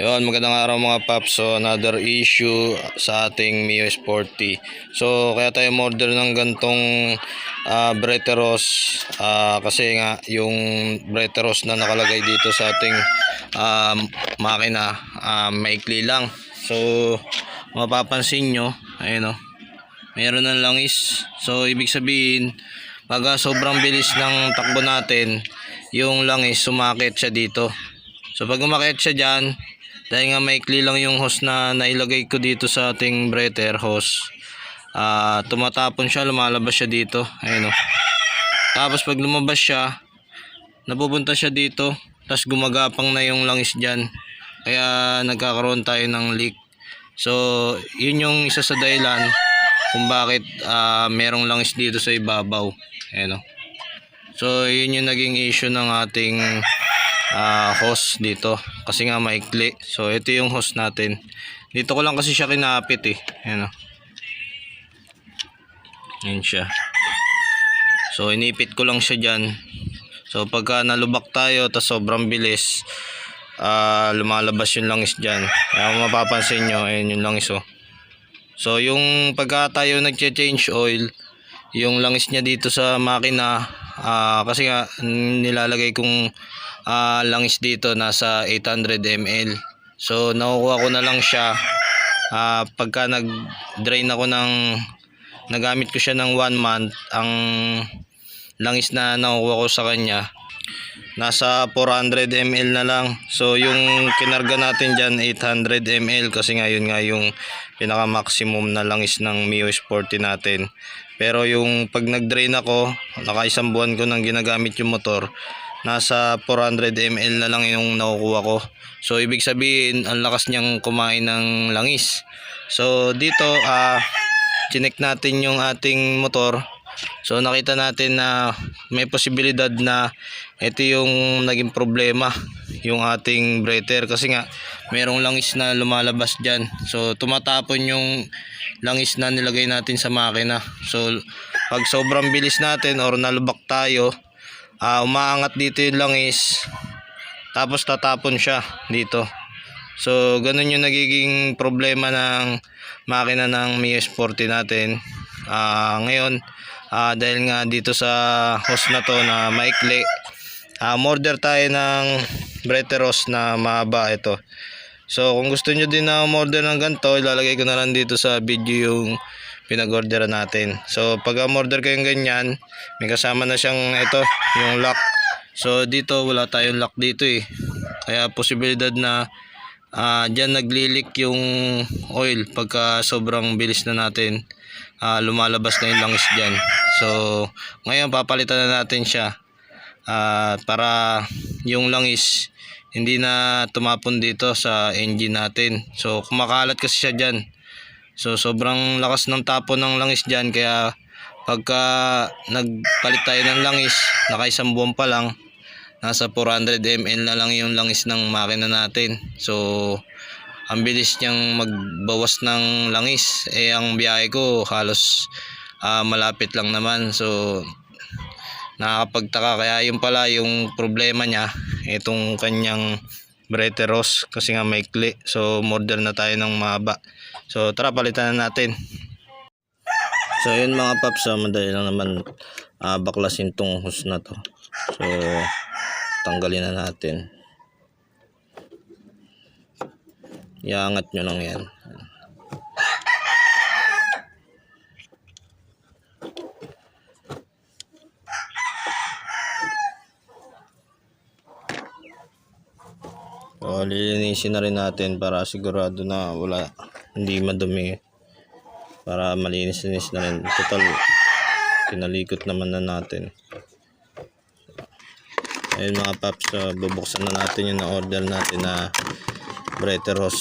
Ayun, magandang araw mga paps. So, another issue sa ating Mio Sporty. So, kaya tayo order ng gantong Breteros kasi nga yung Breteros na nakalagay dito sa ating makina maikli lang. So, mapapansin nyo, ayun o, mayroon ng langis. So, ibig sabihin, pag sobrang bilis ng takbo natin, yung langis sumakit siya dito. So, pag umakit siya dyan, dahil nga maikli lang yung hose na nailagay ko dito sa ating breather hose, tumatapon siya, lumalabas siya dito. Ayun o. Tapos pag lumabas siya, napupunta siya dito, tapos gumagapang na yung langis dyan. Kaya nagkakaroon tayo ng leak. So yun yung isa sa dahilan kung bakit merong langis dito sa ibabaw. Ayun o. So yun yung naging issue ng ating hose dito kasi nga maikli. So ito yung hose natin. Dito ko lang kasi siya kinapit eh. Ayan o. Ayan siya. So inipit ko lang siya dyan. So pagka nalubak tayo tas sobrang bilis, lumalabas yung langis dyan. Kaya mapapansin nyo, ayan yung langis oh. So yung pagka tayo nagche-change oil, yung langis niya dito sa makina, kasi nga nilalagay kong langis dito nasa 800 ml. So nakukuha ko na lang siya pagka nag-drain ako nagamit ko siya ng 1 month. Ang langis na nakukuha ko sa kanya nasa 400 ml na lang. So yung kinarga natin dyan 800 ml kasi ngayon nga yung pinaka maximum na langis ng Mio Sporty natin. Pero yung pag nag-drain ako, nakaisang buwan ko nang ginagamit yung motor, nasa 400 ml na lang yung nakukuha ko. So ibig sabihin ang lakas niyang kumain ng langis. So dito chinek natin yung ating motor. So nakita natin na may posibilidad na ito yung naging problema, yung ating breather, kasi nga merong langis na lumalabas dyan. So tumatapon yung langis na nilagay natin sa makina. So pag sobrang bilis natin or nalubak tayo, umaangat dito yung langis, tapos tatapon siya dito. So ganun yung nagiging problema ng makina ng Mio Sporty natin. Ngayon dahil nga dito sa hose na to na maikli, order tayo ng Breteros na mahaba ito. So kung gusto nyo din na order ng ganito, ilalagay ko na lang dito sa video yung pinag-orderan natin. So pag order kayong ganyan, may kasama na siyang ito, yung lock. So dito wala tayong lock dito eh. Kaya posibilidad na dyan naglilik yung oil pagka sobrang bilis na natin, lumalabas na yung langis dyan. So ngayon papalitan na natin siya para yung langis hindi na tumapon dito sa engine natin. So kumakalat kasi siya dyan. So sobrang lakas ng tapon ng langis dyan, kaya pagka nagpalit tayo ng langis, nakaisang buwan pa lang, nasa 400 ml na lang yung langis ng makina natin. So ang bilis niyang magbawas ng langis. Ang biyahe ko halos malapit lang naman. So nakakapagtaka, kaya yun pala yung problema niya, itong kanyang Breteros kasi nga maikli. So order na tayo ng mahaba. So tara, palitan na natin. So yun mga paps, madali lang naman baklasin tong hose na to. So tanggalin na natin. Iangat nyo lang yan. So lilinisin na rin natin para sigurado na hindi madumi, para malinis-linis na rin. Total kinalikot naman na natin. Ayun mga paps, bubuksan na natin yung na-order natin na Breteros.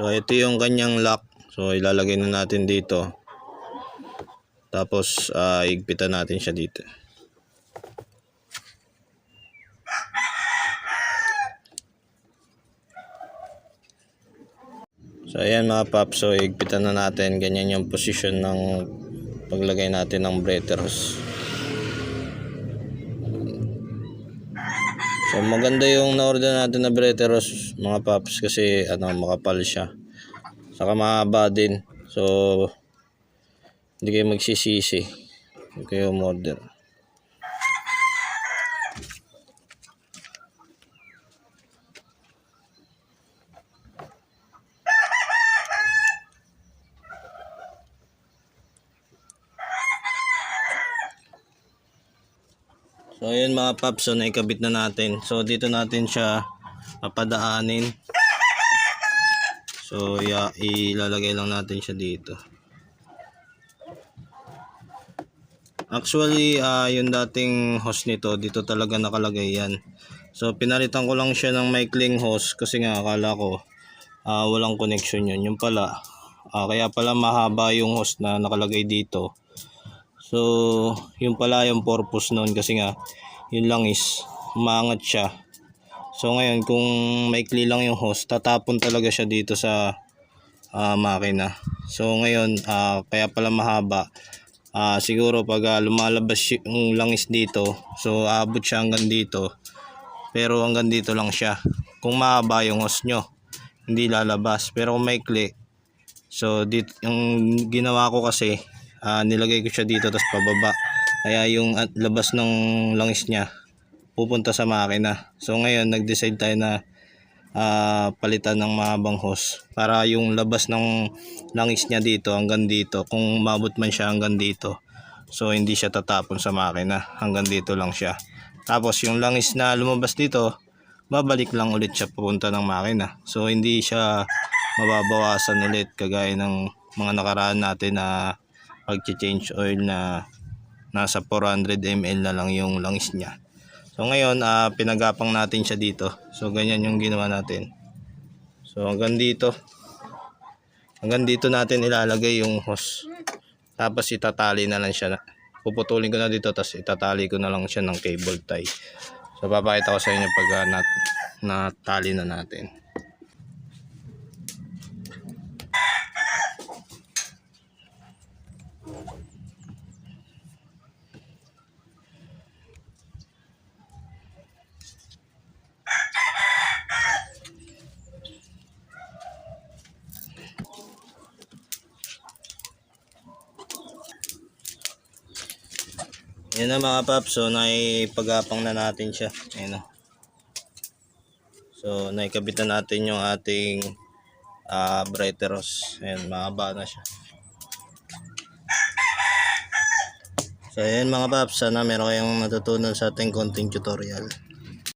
So ito yung kanyang lock. So ilalagay na natin dito. Tapos higpitan natin siya dito. So ayan mga paps, so higpitan na natin. Ganyan yung position ng paglagay natin ng Breteros. So maganda yung na-order natin na Breteros mga paps kasi makapal siya. Saka mahaba din. So hindi kayo magsisisi. Hindi kayo umorder. So ayun mga paps, so naikabit na natin. So dito natin siya papadaanin. So ilalagay lang natin siya dito. Actually yung dating hose nito dito talaga nakalagay yan. So pinalitan ko lang siya ng maikling hose kasi nga akala ko walang connection yun. Yung pala kaya pala mahaba yung hose na nakalagay dito. So yung pala yung purpose nun kasi nga yun lang is umaangat siya. So ngayon kung maikli lang yung hose, tatapon talaga siya dito sa makina. So ngayon kaya pala mahaba. Siguro pag lumalabas yung langis dito, so aabot siya hanggang dito. Pero hanggang dito lang siya. Kung mahaba yung hose nyo, hindi lalabas. Pero kung maikli, so dito, yung ginawa ko kasi nilagay ko siya dito tapos pababa. Kaya yung labas ng langis niya pupunta sa makina. So ngayon nag-decide tayo na palitan ng mahabang hose para yung labas ng langis niya dito hanggang dito. Kung mabot man siya hanggang dito, so hindi siya tatapon sa makina. Hanggang dito lang siya. Tapos yung langis na lumabas dito, babalik lang ulit siya pupunta ng makina. So hindi siya mababawasan ulit kagaya ng mga nakaraan natin na pag-change oil na nasa 400 ml na lang yung langis niya. So ngayon pinagapang natin siya dito. So ganyan yung ginawa natin. So hanggang dito natin ilalagay yung hose. Tapos itatali na lang siya. Puputulin ko na dito tapos itatali ko na lang siya ng cable tie. So papakita ko sa inyo pag natali na natin. Yan na mga paps, so naipagapang na natin siya. Ayan na. So naikabit na natin yung ating Breteros. Ayan, mahaba na siya. So ayan mga paps, sana meron kayong natutunan sa ating konting tutorial.